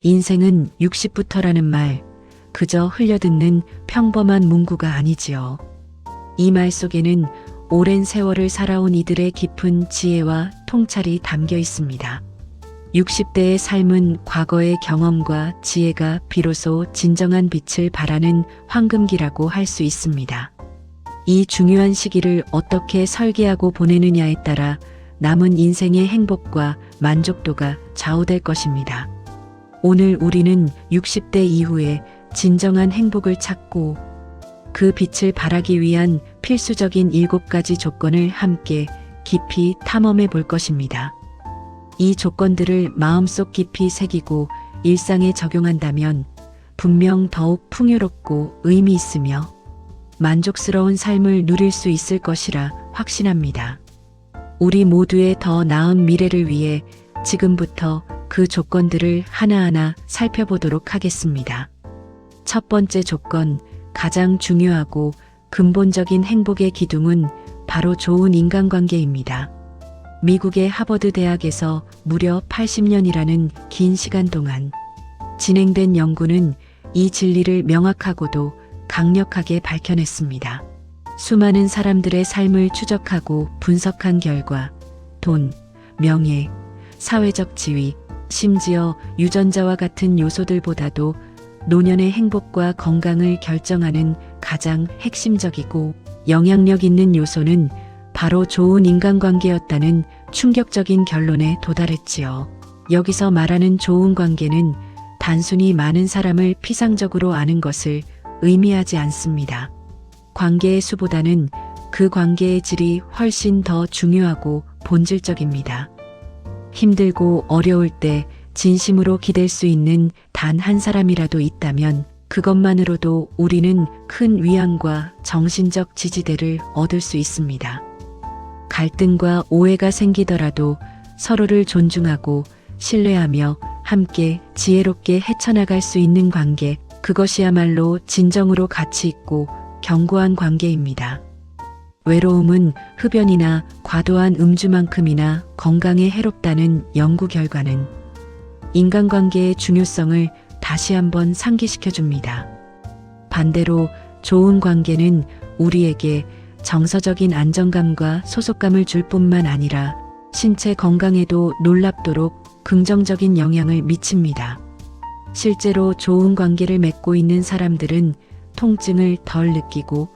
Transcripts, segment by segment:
인생은 60부터라는 말, 그저 흘려듣는 평범한 문구가 아니지요. 이 말 속에는 오랜 세월을 살아온 이들의 깊은 지혜와 통찰이 담겨 있습니다. 60대의 삶은 과거의 경험과 지혜가 비로소 진정한 빛을 발하는 황금기라고 할 수 있습니다. 이 중요한 시기를 어떻게 설계하고 보내느냐에 따라 남은 인생의 행복과 만족도가 좌우될 것입니다. 오늘 우리는 60대 이후에 진정한 행복을 찾고 그 빛을 발하기 위한 필수적인 7가지 조건을 함께 깊이 탐험해 볼 것입니다. 이 조건들을 마음속 깊이 새기고 일상에 적용한다면 분명 더욱 풍요롭고 의미 있으며 만족스러운 삶을 누릴 수 있을 것이라 확신합니다. 우리 모두의 더 나은 미래를 위해 지금부터 그 조건들을 하나하나 살펴보도록 하겠습니다. 첫 번째 조건, 가장 중요하고 근본적인 행복의 기둥은 바로 좋은 인간관계입니다. 미국의 하버드 대학에서 무려 80년이라는 긴 시간 동안 진행된 연구는 이 진리를 명확하고도 강력하게 밝혀냈습니다. 수많은 사람들의 삶을 추적하고 분석한 결과 돈, 명예, 사회적 지위, 심지어 유전자와 같은 요소들보다도 노년의 행복과 건강을 결정하는 가장 핵심적이고 영향력 있는 요소는 바로 좋은 인간관계였다는 충격적인 결론에 도달했지요. 여기서 말하는 좋은 관계는 단순히 많은 사람을 피상적으로 아는 것을 의미하지 않습니다. 관계의 수보다는 그 관계의 질이 훨씬 더 중요하고 본질적입니다. 힘들고 어려울 때 진심으로 기댈 수 있는 단 한 사람이라도 있다면 그것만으로도 우리는 큰 위안과 정신적 지지대를 얻을 수 있습니다. 갈등과 오해가 생기더라도 서로를 존중하고 신뢰하며 함께 지혜롭게 헤쳐나갈 수 있는 관계, 그것이야말로 진정으로 가치 있고 견고한 관계입니다. 외로움은 흡연이나 과도한 음주만큼이나 건강에 해롭다는 연구 결과는 인간관계의 중요성을 다시 한번 상기시켜줍니다. 반대로 좋은 관계는 우리에게 정서적인 안정감과 소속감을 줄 뿐만 아니라 신체 건강에도 놀랍도록 긍정적인 영향을 미칩니다. 실제로 좋은 관계를 맺고 있는 사람들은 통증을 덜 느끼고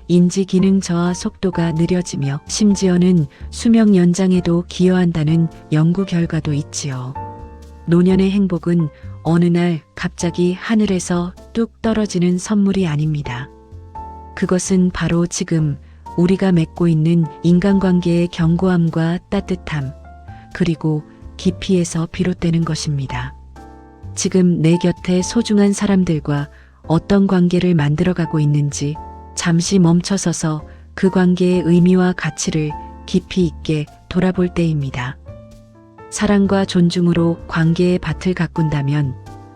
인지 기능 저하 속도가 느려지며 심지어는 수명 연장에도 기여한다는 연구 결과도 있지요. 노년의 행복은 어느 날 갑자기 하늘에서 뚝 떨어지는 선물이 아닙니다. 그것은 바로 지금 우리가 맺고 있는 인간관계의 견고함과 따뜻함, 그리고 깊이에서 비롯되는 것입니다. 지금 내 곁에 소중한 사람들과 어떤 관계를 만들어가고 있는지 잠시 멈춰서서 그 관계의 의미와 가치를 깊이 있게 돌아볼 때입니다. 사랑과 존중으로 관계의 밭을 가꾼다면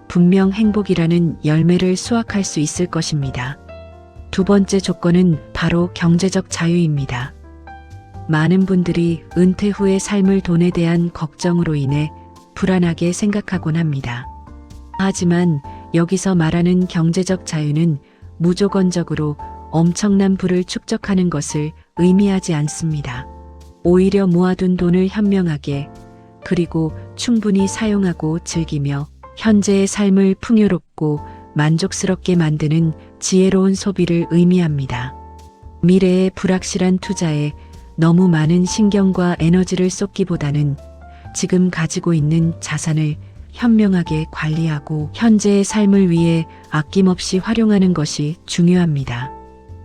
분명 행복이라는 열매를 수확할 수 있을 것입니다. 두 번째 조건은 바로 경제적 자유입니다. 많은 분들이 은퇴 후의 삶을 돈에 대한 걱정으로 인해 불안하게 생각하곤 합니다. 하지만 여기서 말하는 경제적 자유는 무조건적으로 엄청난 부를 축적하는 것을 의미하지 않습니다. 오히려 모아둔 돈을 현명하게 그리고 충분히 사용하고 즐기며 현재의 삶을 풍요롭고 만족스럽게 만드는 지혜로운 소비를 의미합니다. 미래의 불확실한 투자에 너무 많은 신경과 에너지를 쏟기보다는 지금 가지고 있는 자산을 현명하게 관리하고 현재의 삶을 위해 아낌없이 활용하는 것이 중요합니다.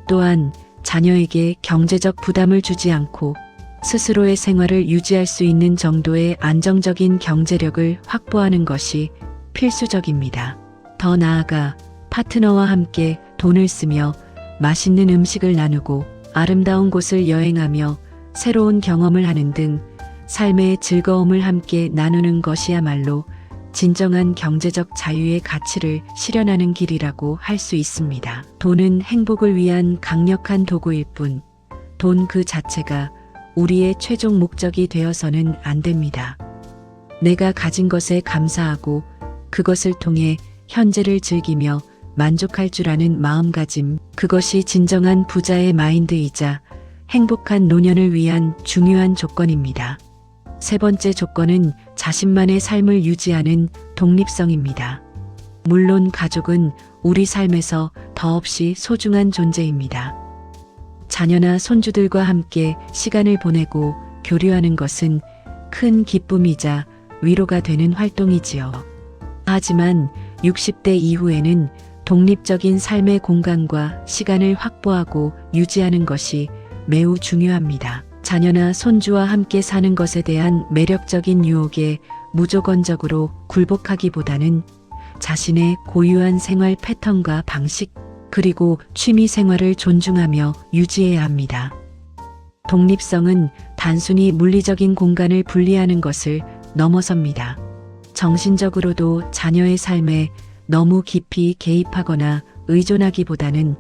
또한 자녀에게 경제적 부담을 주지 않고 스스로의 생활을 유지할 수 있는 정도의 안정적인 경제력을 확보하는 것이 필수적입니다. 더 나아가 파트너와 함께 돈을 쓰며 맛있는 음식을 나누고 아름다운 곳을 여행하며 새로운 경험을 하는 등 삶의 즐거움을 함께 나누는 것이야말로 진정한 경제적 자유의 가치를 실현하는 길이라고 할 수 있습니다. 돈은 행복을 위한 강력한 도구일 뿐, 돈 그 자체가 우리의 최종 목적이 되어서는 안 됩니다. 내가 가진 것에 감사하고 그것을 통해 현재를 즐기며 만족할 줄 아는 마음가짐, 그것이 진정한 부자의 마인드이자 행복한 노년을 위한 중요한 조건입니다. 세 번째 조건은 자신만의 삶을 유지하는 독립성입니다. 물론 가족은 우리 삶에서 더없이 소중한 존재입니다. 자녀나 손주들과 함께 시간을 보내고 교류하는 것은 큰 기쁨이자 위로가 되는 활동이지요. 하지만 60대 이후에는 독립적인 삶의 공간과 시간을 확보하고 유지하는 것이 매우 중요합니다. 자녀나 손주와 함께 사는 것에 대한 매력적인 유혹에 무조건적으로 굴복하기보다는 자신의 고유한 생활 패턴과 방식, 그리고 취미 생활을 존중하며 유지해야 합니다. 독립성은 단순히 물리적인 공간을 분리하는 것을 넘어섭니다. 정신적으로도 자녀의 삶에 너무 깊이 개입하거나 의존하기보다는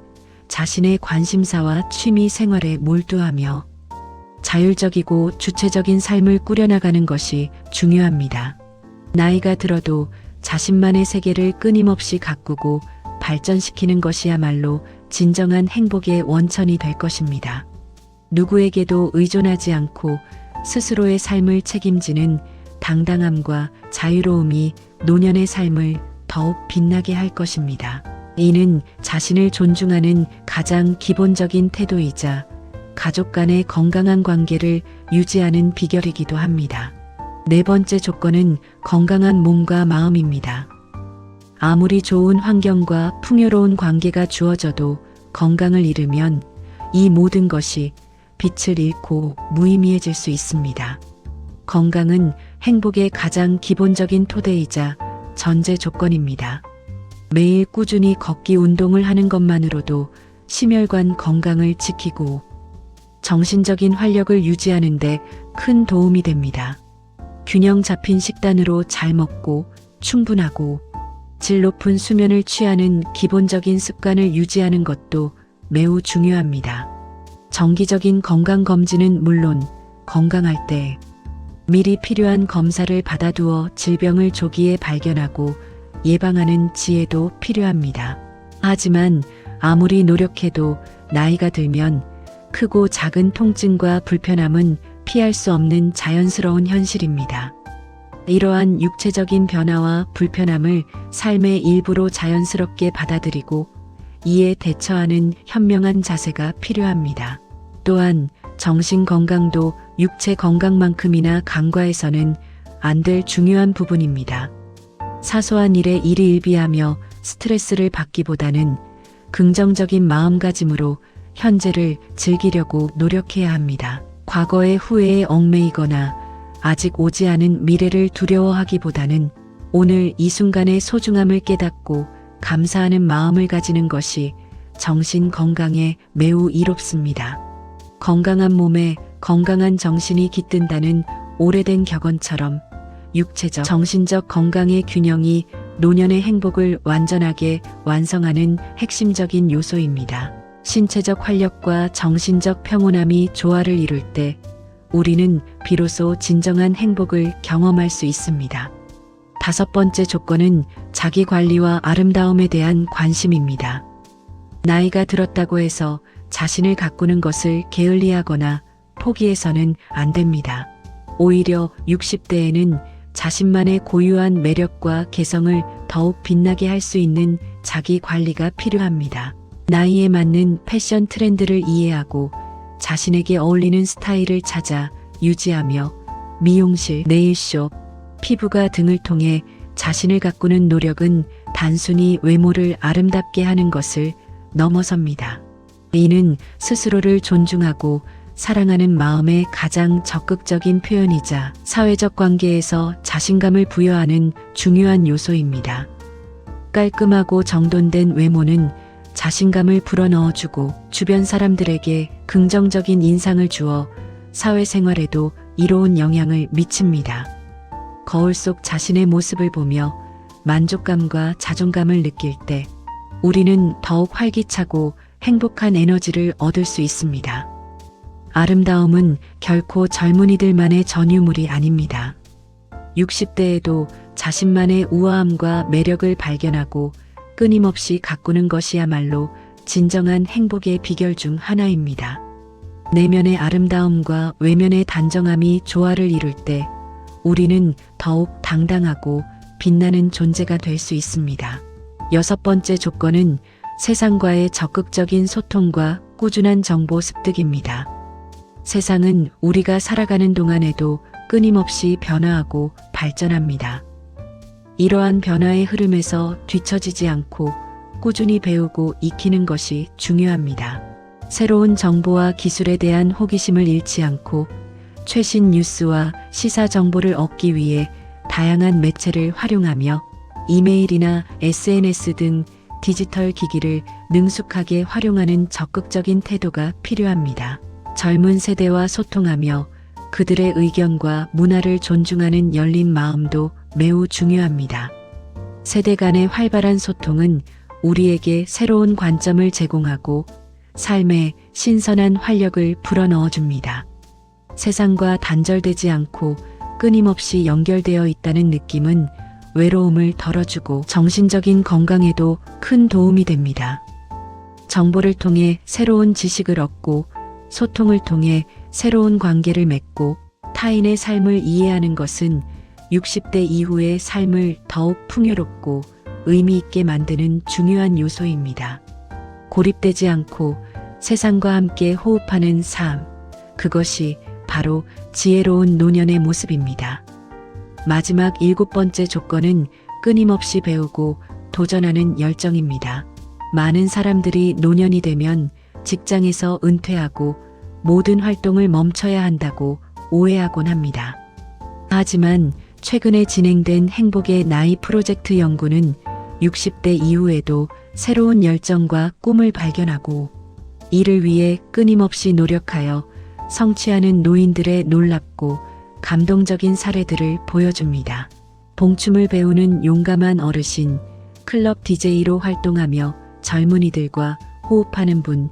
자신의 관심사와 취미 생활에 몰두하며 자율적이고 주체적인 삶을 꾸려나가는 것이 중요합니다. 나이가 들어도 자신만의 세계를 끊임없이 가꾸고 발전시키는 것이야말로 진정한 행복의 원천이 될 것입니다. 누구에게도 의존하지 않고 스스로의 삶을 책임지는 당당함과 자유로움이 노년의 삶을 더욱 빛나게 할 것입니다. 이는 자신을 존중하는 가장 기본적인 태도이자 가족 간의 건강한 관계를 유지하는 비결이기도 합니다. 네 번째 조건은 건강한 몸과 마음입니다. 아무리 좋은 환경과 풍요로운 관계가 주어져도 건강을 잃으면 이 모든 것이 빛을 잃고 무의미해질 수 있습니다. 건강은 행복의 가장 기본적인 토대이자 전제 조건입니다. 매일 꾸준히 걷기 운동을 하는 것만으로도 심혈관 건강을 지키고 정신적인 활력을 유지하는 데 큰 도움이 됩니다. 균형 잡힌 식단으로 잘 먹고 충분하고 질 높은 수면을 취하는 기본적인 습관을 유지하는 것도 매우 중요합니다. 정기적인 건강검진은 물론 건강할 때 미리 필요한 검사를 받아두어 질병을 조기에 발견하고 예방하는 지혜도 필요합니다. 하지만 아무리 노력해도 나이가 들면 크고 작은 통증과 불편함은 피할 수 없는 자연스러운 현실입니다. 이러한 육체적인 변화와 불편함을 삶의 일부로 자연스럽게 받아들이고 이에 대처하는 현명한 자세가 필요합니다. 또한 정신 건강도 육체 건강만큼이나 간과해서는 안 될 중요한 부분입니다. 사소한 일에 일희일비하며 스트레스를 받기보다는 긍정적인 마음가짐으로 현재를 즐기려고 노력해야 합니다. 과거의 후회에 얽매이거나 아직 오지 않은 미래를 두려워하기보다는 오늘 이 순간의 소중함을 깨닫고 감사하는 마음을 가지는 것이 정신 건강에 매우 이롭습니다. 건강한 몸에 건강한 정신이 깃든다는 오래된 격언처럼 육체적, 정신적 건강의 균형이 노년의 행복을 완전하게 완성하는 핵심적인 요소입니다. 신체적 활력과 정신적 평온함이 조화를 이룰 때 우리는 비로소 진정한 행복을 경험할 수 있습니다. 다섯 번째 조건은 자기 관리와 아름다움에 대한 관심입니다. 나이가 들었다고 해서 자신을 가꾸는 것을 게을리하거나 포기해서는 안 됩니다. 오히려 60대에는 자신만의 고유한 매력과 개성을 더욱 빛나게 할 수 있는 자기 관리가 필요합니다. 나이에 맞는 패션 트렌드를 이해하고 자신에게 어울리는 스타일을 찾아 유지하며 미용실, 네일숍, 피부과 등을 통해 자신을 가꾸는 노력은 단순히 외모를 아름답게 하는 것을 넘어섭니다. 이는 스스로를 존중하고 사랑하는 마음의 가장 적극적인 표현이자 사회적 관계에서 자신감을 부여하는 중요한 요소입니다. 깔끔하고 정돈된 외모는 자신감을 불어넣어주고 주변 사람들에게 긍정적인 인상을 주어 사회생활에도 이로운 영향을 미칩니다. 거울 속 자신의 모습을 보며 만족감과 자존감을 느낄 때 우리는 더욱 활기차고 행복한 에너지를 얻을 수 있습니다. 아름다움은 결코 젊은이들만의 전유물이 아닙니다. 60대에도 자신만의 우아함과 매력을 발견하고 끊임없이 가꾸는 것이야말로 진정한 행복의 비결 중 하나입니다. 내면의 아름다움과 외면의 단정함이 조화를 이룰 때 우리는 더욱 당당하고 빛나는 존재가 될 수 있습니다. 6번째 조건은 세상과의 적극적인 소통과 꾸준한 정보 습득입니다. 세상은 우리가 살아가는 동안에도 끊임없이 변화하고 발전합니다. 이러한 변화의 흐름에서 뒤처지지 않고 꾸준히 배우고 익히는 것이 중요합니다. 새로운 정보와 기술에 대한 호기심을 잃지 않고 최신 뉴스와 시사 정보를 얻기 위해 다양한 매체를 활용하며 이메일이나 SNS 등 디지털 기기를 능숙하게 활용하는 적극적인 태도가 필요합니다. 젊은 세대와 소통하며 그들의 의견과 문화를 존중하는 열린 마음도 매우 중요합니다. 세대 간의 활발한 소통은 우리에게 새로운 관점을 제공하고 삶에 신선한 활력을 불어넣어 줍니다. 세상과 단절되지 않고 끊임없이 연결되어 있다는 느낌은 외로움을 덜어주고 정신적인 건강에도 큰 도움이 됩니다. 정보를 통해 새로운 지식을 얻고 소통을 통해 새로운 관계를 맺고 타인의 삶을 이해하는 것은 60대 이후의 삶을 더욱 풍요롭고 의미 있게 만드는 중요한 요소입니다. 고립되지 않고 세상과 함께 호흡하는 삶, 그것이 바로 지혜로운 노년의 모습입니다. 마지막 7번째 조건은 끊임없이 배우고 도전하는 열정입니다. 많은 사람들이 노년이 되면 직장에서 은퇴하고 모든 활동을 멈춰야 한다고 오해하곤 합니다. 하지만 최근에 진행된 행복의 나이 프로젝트 연구는 60대 이후에도 새로운 열정과 꿈을 발견하고 이를 위해 끊임없이 노력하여 성취하는 노인들의 놀랍고 감동적인 사례들을 보여줍니다. 봉춤을 배우는 용감한 어르신, 클럽 DJ로 활동하며 젊은이들과 호흡하는 분,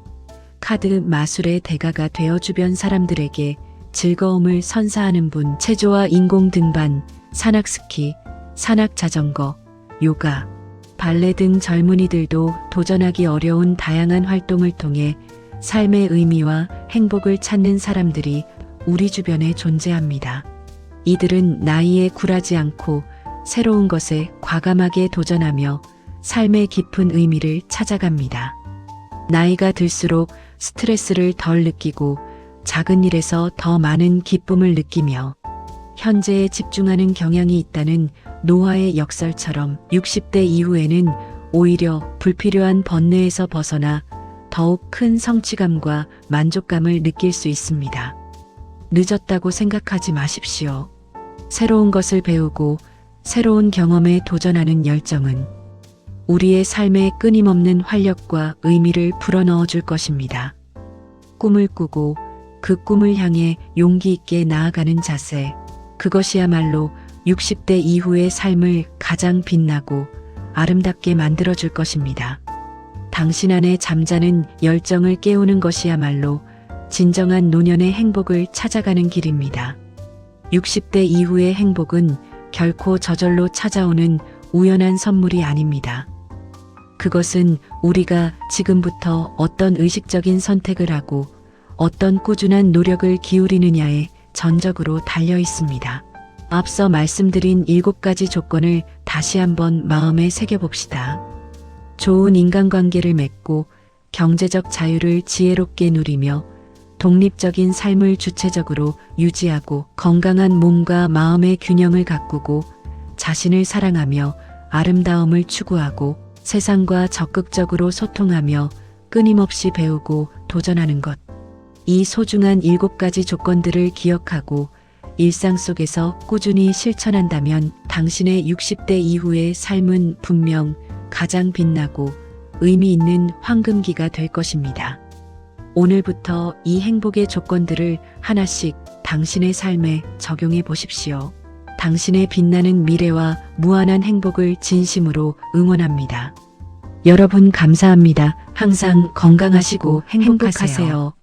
카드 마술의 대가가 되어 주변 사람들에게 즐거움을 선사하는 분, 체조와 인공 등반, 산악 스키, 산악 자전거, 요가, 발레 등 젊은이들도 도전하기 어려운 다양한 활동을 통해 삶의 의미와 행복을 찾는 사람들이 우리 주변에 존재합니다. 이들은 나이에 굴하지 않고 새로운 것에 과감하게 도전하며 삶의 깊은 의미를 찾아갑니다. 나이가 들수록 스트레스를 덜 느끼고 작은 일에서 더 많은 기쁨을 느끼며 현재에 집중하는 경향이 있다는 노화의 역설처럼 60대 이후에는 오히려 불필요한 번뇌에서 벗어나 더욱 큰 성취감과 만족감을 느낄 수 있습니다. 늦었다고 생각하지 마십시오. 새로운 것을 배우고 새로운 경험에 도전하는 열정은 우리의 삶에 끊임없는 활력과 의미를 불어넣어 줄 것입니다. 꿈을 꾸고 그 꿈을 향해 용기 있게 나아가는 자세, 그것이야말로 60대 이후의 삶을 가장 빛나고 아름답게 만들어 줄 것입니다. 당신 안에 잠자는 열정을 깨우는 것이야말로 진정한 노년의 행복을 찾아가는 길입니다. 60대 이후의 행복은 결코 저절로 찾아오는 우연한 선물이 아닙니다. 그것은 우리가 지금부터 어떤 의식적인 선택을 하고 어떤 꾸준한 노력을 기울이느냐에 전적으로 달려 있습니다. 앞서 말씀드린 7가지 조건을 다시 한번 마음에 새겨봅시다. 좋은 인간관계를 맺고 경제적 자유를 지혜롭게 누리며 독립적인 삶을 주체적으로 유지하고 건강한 몸과 마음의 균형을 가꾸고 자신을 사랑하며 아름다움을 추구하고 세상과 적극적으로 소통하며 끊임없이 배우고 도전하는 것. 이 소중한 7가지 조건들을 기억하고 일상 속에서 꾸준히 실천한다면 당신의 60대 이후의 삶은 분명 가장 빛나고 의미 있는 황금기가 될 것입니다. 오늘부터 이 행복의 조건들을 하나씩 당신의 삶에 적용해 보십시오. 당신의 빛나는 미래와 무한한 행복을 진심으로 응원합니다. 여러분 감사합니다. 항상 건강하시고 행복하세요.